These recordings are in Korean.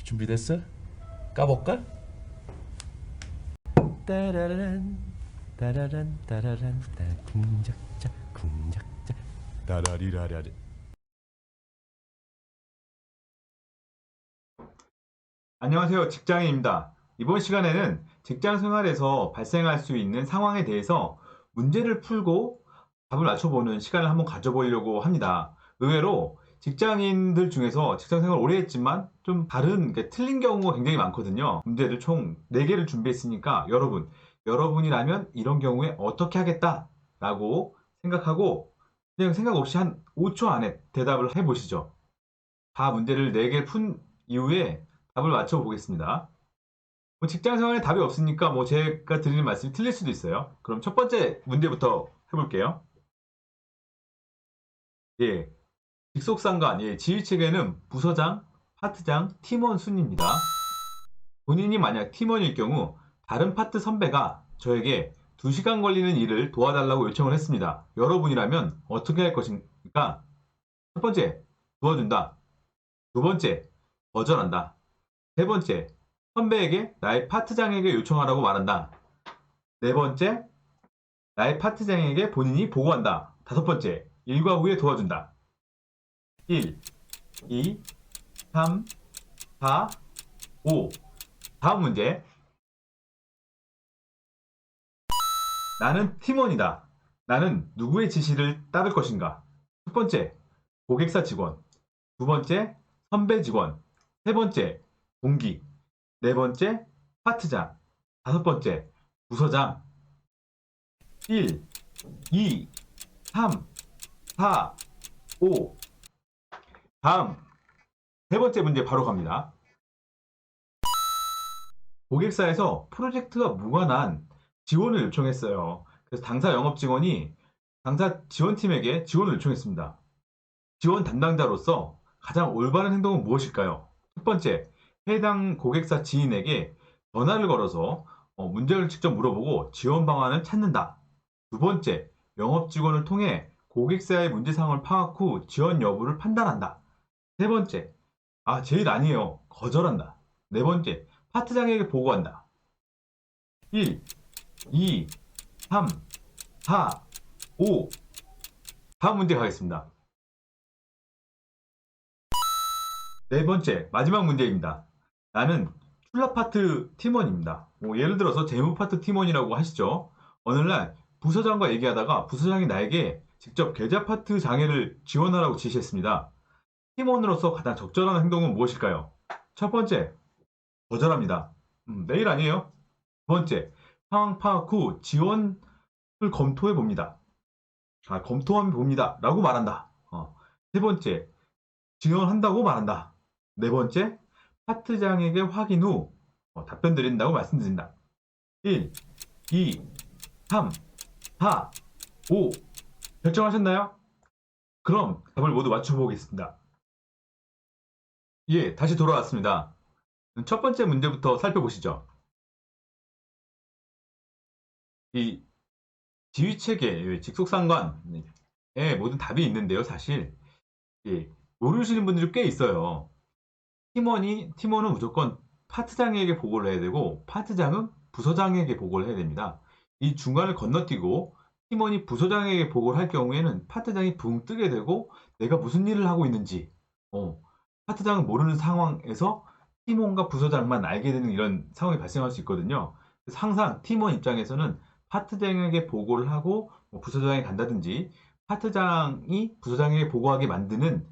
준비됐어? 까볼까? 따라란 따라란 따라란 따 궁작자 궁작자 따라리라라리. 안녕하세요. 직장인입니다. 이번 시간에는 직장 생활에서 발생할 수 있는 상황에 대해서 문제를 풀고 답을 맞춰보는 시간을 한번 가져보려고 합니다. 의외로 직장인들 중에서 직장 생활 오래 했지만 좀 다른, 틀린 경우가 굉장히 많거든요. 문제를 총 4개를 준비했으니까 여러분이라면 이런 경우에 어떻게 하겠다 라고 생각하고 그냥 생각 없이 한 5초 안에 대답을 해보시죠. 다 문제를 4개 푼 이후에 답을 맞춰보겠습니다. 뭐 직장 생활에 답이 없으니까 뭐 제가 드리는 말씀이 틀릴 수도 있어요. 그럼 첫 번째 문제부터 해볼게요. 예, 직속상관, 지휘체계는 부서장, 파트장, 팀원 순입니다. 본인이 만약 팀원일 경우 다른 파트 선배가 저에게 2시간 걸리는 일을 도와달라고 요청을 했습니다. 여러분이라면 어떻게 할 것입니까? 첫 번째, 도와준다. 두 번째, 거절한다. 세 번째, 선배에게 나의 파트장에게 요청하라고 말한다. 네 번째, 나의 파트장에게 본인이 보고한다. 다섯 번째, 일과 후에 도와준다. 1, 2, 3, 4, 5. 다음 문제. 나는 팀원이다. 나는 누구의 지시를 따를 것인가? 첫 번째, 고객사 직원. 두 번째, 선배 직원. 세 번째, 동기. 네 번째, 파트장. 다섯 번째, 부서장. 1, 2, 3, 4, 5. 다음 세 번째 문제 바로 갑니다. 고객사에서 프로젝트가 무관한 지원을 요청했어요. 그래서 당사 영업 직원이 당사 지원팀에게 지원을 요청했습니다. 지원 담당자로서 가장 올바른 행동은 무엇일까요? 첫 번째, 해당 고객사 지인에게 전화를 걸어서 문제를 직접 물어보고 지원 방안을 찾는다. 두 번째, 영업 직원을 통해 고객사의 문제 상황을 파악 후 지원 여부를 판단한다. 세 번째, 제일 아니에요. 거절한다. 네 번째, 파트장에게 보고한다. 1, 2, 3, 4, 5. 다음 문제 가겠습니다. 네 번째, 마지막 문제입니다. 나는 출납 파트 팀원입니다. 뭐 예를 들어서 재무 파트 팀원이라고 하시죠. 어느 날 부서장과 얘기하다가 부서장이 나에게 직접 계좌 파트 장애를 지원하라고 지시했습니다. 팀원으로서 가장 적절한 행동은 무엇일까요? 첫 번째, 거절합니다. 내일 아니에요. 두 번째, 상황 파악 후 지원을 검토해 봅니다. 검토하면 봅니다. 라고 말한다. 세 번째, 지원한다고 말한다. 네 번째, 파트장에게 확인 후 답변 드린다고 말씀드린다. 1, 2, 3, 4, 5. 결정하셨나요? 그럼 답을 모두 맞춰보겠습니다. 예, 다시 돌아왔습니다. 첫 번째 문제부터 살펴보시죠. 이 지휘체계, 직속상관에 모든 답이 있는데요. 사실 예, 모르시는 분들이 꽤 있어요. 팀원은 무조건 파트장에게 보고를 해야 되고 파트장은 부서장에게 보고를 해야 됩니다. 이 중간을 건너뛰고 팀원이 부서장에게 보고를 할 경우에는 파트장이 붕 뜨게 되고 내가 무슨 일을 하고 있는지 파트장은 모르는 상황에서 팀원과 부서장만 알게 되는 이런 상황이 발생할 수 있거든요. 그래서 항상 팀원 입장에서는 파트장에게 보고를 하고 부서장에 간다든지 파트장이 부서장에게 보고하게 만드는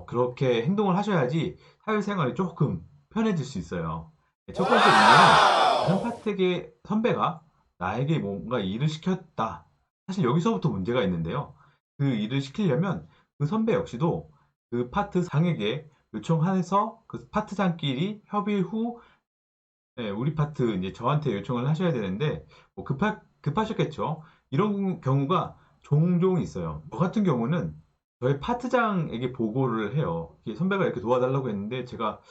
그렇게 행동을 하셔야지 사회생활이 조금 편해질 수 있어요. 첫 번째 문제는 다른 파트의 선배가 나에게 뭔가 일을 시켰다. 사실 여기서부터 문제가 있는데요. 그 일을 시키려면 그 선배 역시도 그 파트장에게 요청해서 그 파트장끼리 협의 후 우리 파트 이제 저한테 요청을 하셔야 되는데 뭐 급하셨겠죠. 이런 경우가 종종 있어요. 저 같은 경우는 저희 파트장에게 보고를 해요. 이게 선배가 이렇게 도와달라고 했는데 제가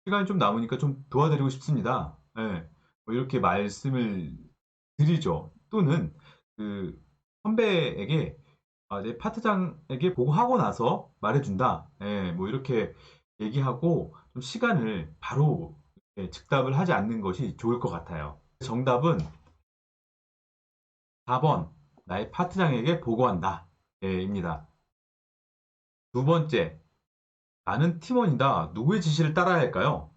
시간이 좀 남으니까 좀 도와드리고 싶습니다. 뭐 이렇게 말씀을 드리죠. 또는 그 선배에게 내 파트장에게 보고하고 나서 말해준다. 뭐 이렇게 얘기하고 좀 시간을 바로 즉답을 하지 않는 것이 좋을 것 같아요. 정답은 4번 나의 파트장에게 보고한다 입니다. 두 번째, 나는 팀원이다. 누구의 지시를 따라야 할까요?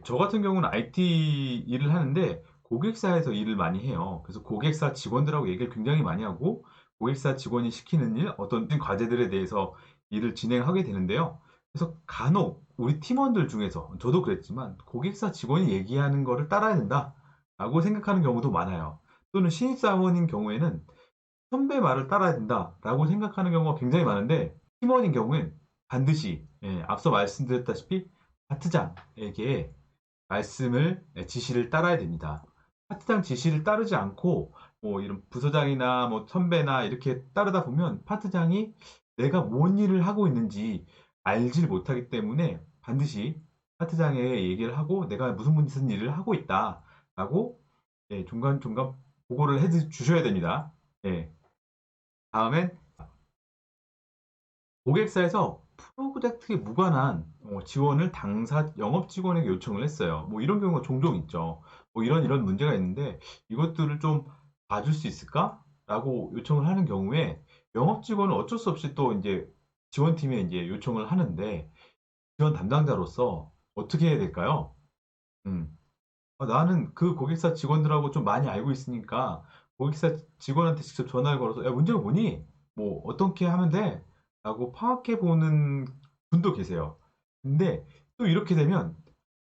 저 같은 경우는 IT 일을 하는데 고객사에서 일을 많이 해요. 그래서 고객사 직원들하고 얘기를 굉장히 많이 하고 고객사 직원이 시키는 일, 어떤 과제들에 대해서 일을 진행하게 되는데요. 그래서 간혹 우리 팀원들 중에서 저도 그랬지만 고객사 직원이 얘기하는 거를 따라야 된다라고 생각하는 경우도 많아요. 또는 신입사원인 경우에는 선배 말을 따라야 된다라고 생각하는 경우가 굉장히 많은데 팀원인 경우엔 반드시 앞서 말씀드렸다시피 파트장에게 말씀을 지시를 따라야 됩니다. 파트장 지시를 따르지 않고 뭐 이런 부서장이나 뭐 선배나 이렇게 따르다 보면 파트장이 내가 뭔 일을 하고 있는지 알질 못하기 때문에 반드시 파트장에 얘기를 하고 내가 무슨 일을 하고 있다라고 중간중간 보고를 해 주셔야 됩니다. 예. 다음엔 고객사에서 프로젝트에 무관한 지원을 당사 영업 직원에게 요청을 했어요. 뭐 이런 경우가 종종 있죠. 뭐 이런 문제가 있는데 이것들을 좀 봐줄 수 있을까? 라고 요청을 하는 경우에 영업 직원은 어쩔 수 없이 또 이제 지원팀에 이제 요청을 하는데 지원 담당자로서 어떻게 해야 될까요? 음. 나는 그 고객사 직원들하고 좀 많이 알고 있으니까 고객사 직원한테 직접 전화를 걸어서 야, 문제가 뭐니? 뭐 어떻게 하면 돼? 라고 파악해 보는 분도 계세요. 근데 또 이렇게 되면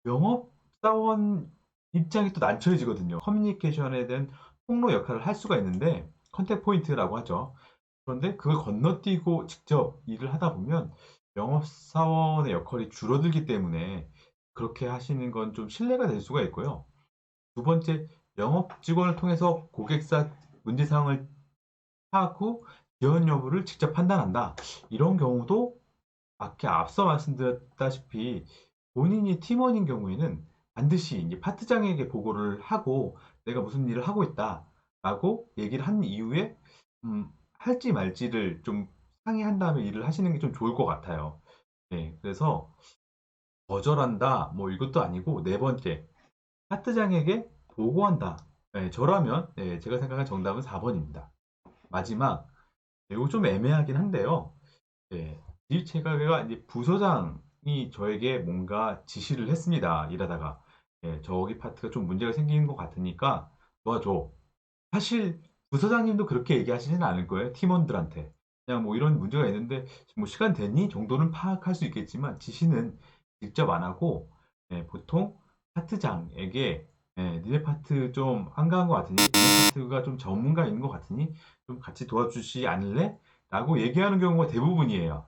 영업사원 입장이 또 난처해지거든요. 커뮤니케이션에 대한 통로 역할을 할 수가 있는데 컨택 포인트라고 하죠. 그런데 그걸 건너뛰고 직접 일을 하다 보면 영업사원의 역할이 줄어들기 때문에 그렇게 하시는 건 좀 신뢰가 될 수가 있고요. 두 번째, 영업 직원을 통해서 고객사 문제 사항을 파악 후 지원 여부를 직접 판단한다. 이런 경우도 아까 앞서 말씀드렸다시피 본인이 팀원인 경우에는 반드시 이제 파트장에게 보고를 하고 내가 무슨 일을 하고 있다라고 얘기를 한 이후에 할지 말지를 좀 상의한 다음에 일을 하시는 게 좀 좋을 것 같아요. 네, 그래서 거절한다 뭐 이것도 아니고 네 번째 파트장에게 보고한다. 저라면 제가 생각한 정답은 4번입니다. 마지막 이거 좀 애매하긴 한데요. 이 체가가 이제 부서장이 저에게 뭔가 지시를 했습니다. 일하다가 저기 파트가 좀 문제가 생기는 것 같으니까 도와줘. 사실 부서장님도 그렇게 얘기하시지는 않을 거예요. 팀원들한테. 그냥 뭐 이런 문제가 있는데 뭐 시간 되니 정도는 파악할 수 있겠지만 지시는 직접 안 하고 보통 파트장에게 니네 파트 좀 한가한 것 같으니 니네 파트가 좀 전문가 있는 것 같으니 좀 같이 도와주지 않을래? 라고 얘기하는 경우가 대부분이에요.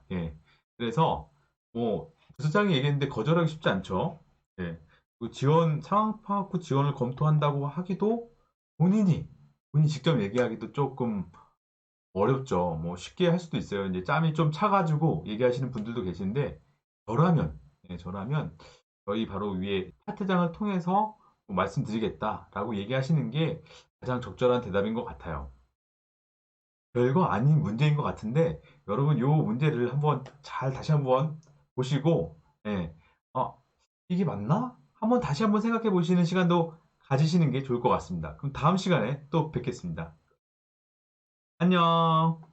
그래서 뭐 부서장이 얘기했는데 거절하기 쉽지 않죠. 그 지원 상황 파악 후 지원을 검토한다고 하기도 본인이 본인이 직접 얘기하기도 조금 어렵죠. 뭐 쉽게 할 수도 있어요. 이제 짬이 좀 차가지고 얘기하시는 분들도 계신데 저라면 저라면 저희 바로 위에 파트장을 통해서 뭐 말씀드리겠다라고 얘기하시는 게 가장 적절한 대답인 것 같아요. 별거 아닌 문제인 것 같은데 여러분 요 문제를 한번 잘 다시 한번 보시고 어, 이게 맞나? 한번 다시 한번 생각해 보시는 시간도 가지시는 게 좋을 것 같습니다. 그럼 다음 시간에 또 뵙겠습니다. 안녕.